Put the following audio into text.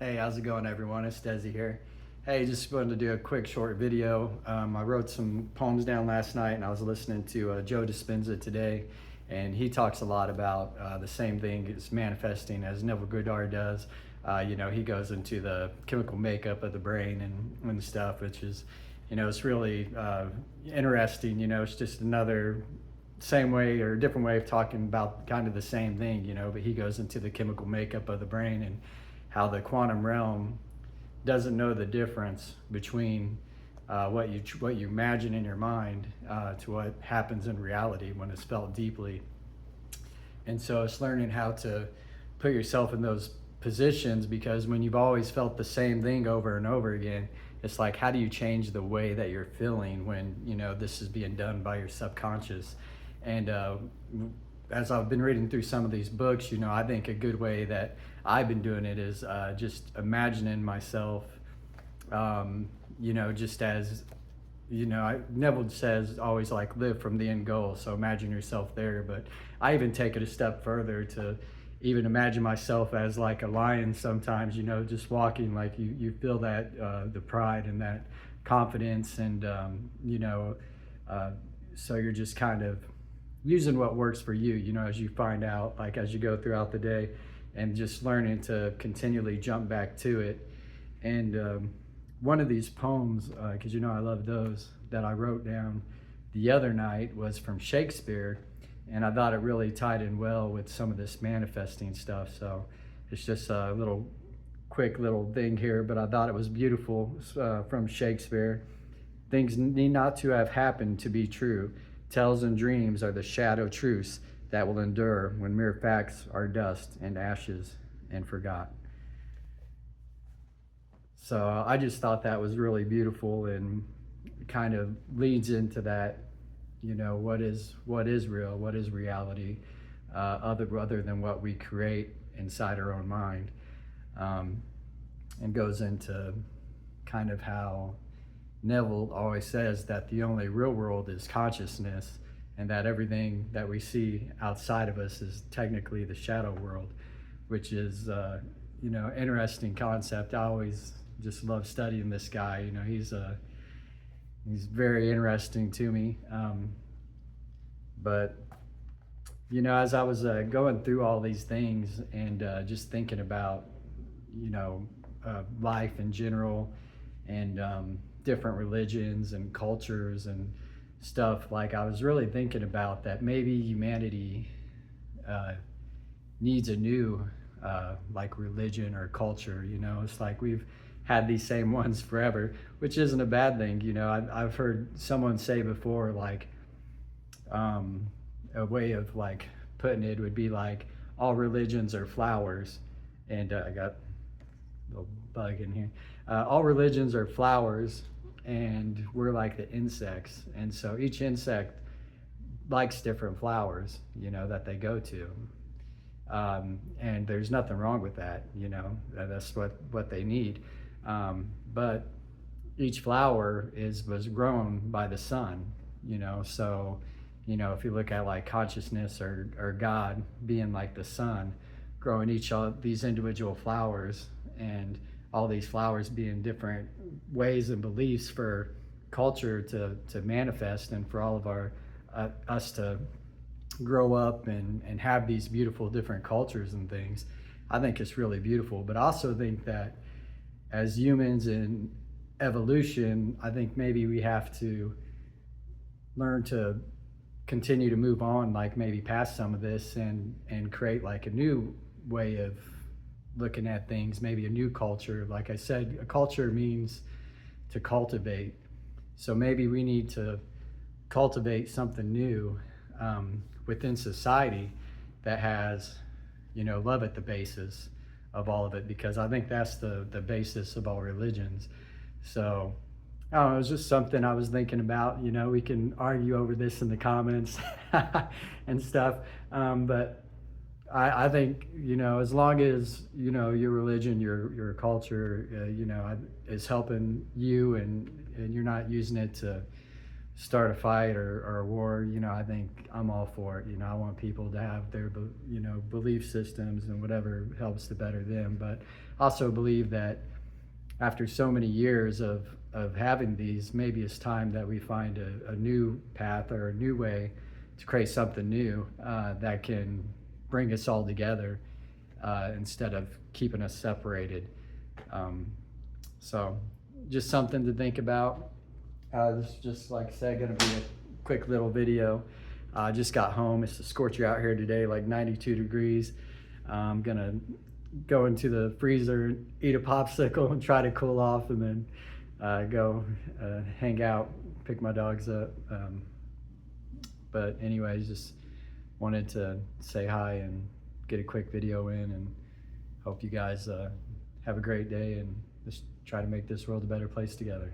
Hey, how's it going, everyone? It's Desi here. Hey, just wanted to do a quick short video. I wrote some poems down last night and I was listening to Joe Dispenza today, and he talks a lot about the same thing as manifesting as Neville Goddard does. He goes into the chemical makeup of the brain and stuff, which is, it's really interesting. It's just another same way or different way of talking about kind of the same thing, but he goes into the chemical makeup of the brain and how the quantum realm doesn't know the difference between what you imagine in your mind to what happens in reality when it's felt deeply. And so it's learning how to put yourself in those positions, because when you've always felt the same thing over and over again, it's like, how do you change the way that you're feeling when this is being done by your subconscious? And as I've been reading through some of these books, I think a good way that I've been doing it is just imagining myself, just as, Neville says always, like, live from the end goal. So imagine yourself there. But I even take it a step further to even imagine myself as like a lion sometimes, just walking, like you feel that the pride and that confidence. And, so you're just kind of using what works for you, as you find out, like as you go throughout the day, and just learning to continually jump back to it. And one of these poems, because I love those, that I wrote down the other night was from Shakespeare, and I thought it really tied in well with some of this manifesting stuff. So it's just a quick little thing here, but I thought it was beautiful. From Shakespeare. Things need not to have happened to be true. Tales and dreams are the shadow truths that will endure when mere facts are dust and ashes and forgot. So I just thought that was really beautiful and kind of leads into that, what is real, what is reality, other than what we create inside our own mind, and goes into kind of how Neville always says that the only real world is consciousness, and that everything that we see outside of us is technically the shadow world, which is, interesting concept. I always just love studying this guy. He's very interesting to me. But as I was going through all these things and just thinking about, life in general, and different religions and cultures and stuff, like I was really thinking about that maybe humanity needs a new like religion or culture. It's like we've had these same ones forever, which isn't a bad thing. I've heard someone say before, like, a way of like putting it would be like, all religions are flowers. And I got a little bug in here. All religions are flowers, and we're like the insects. And so each insect likes different flowers, that they go to. And there's nothing wrong with that, that's what they need. But each flower was grown by the sun, so, if you look at like consciousness or God being like the sun, growing each of these individual flowers, and all these flowers being different ways and beliefs for culture to manifest, and for all of us to grow up and have these beautiful different cultures and things. I think it's really beautiful. But I also think that as humans in evolution, I think maybe we have to learn to continue to move on, like maybe past some of this, and create like a new way of looking at things, maybe a new culture. Like I said, a culture means to cultivate. So maybe we need to cultivate something new within society that has, love at the basis of all of it, because I think that's the basis of all religions. So I don't know, it was just something I was thinking about. We can argue over this in the comments and stuff, but I think, as long as, your religion, your culture, is helping you, and you're not using it to start a fight or a war, I think I'm all for it. I want people to have their, belief systems and whatever helps to better them. But also believe that after so many years of having these, maybe it's time that we find a new path or a new way to create something new that can bring us all together instead of keeping us separated. Um, so just something to think about. This is just, like I said, going to be a quick little video. I just got home. It's a scorcher out here today, like 92 degrees. I'm going to go into the freezer, eat a popsicle, and try to cool off, and then go hang out, pick my dogs up. But anyways, just wanted to say hi and get a quick video in, and hope you guys have a great day and just try to make this world a better place together.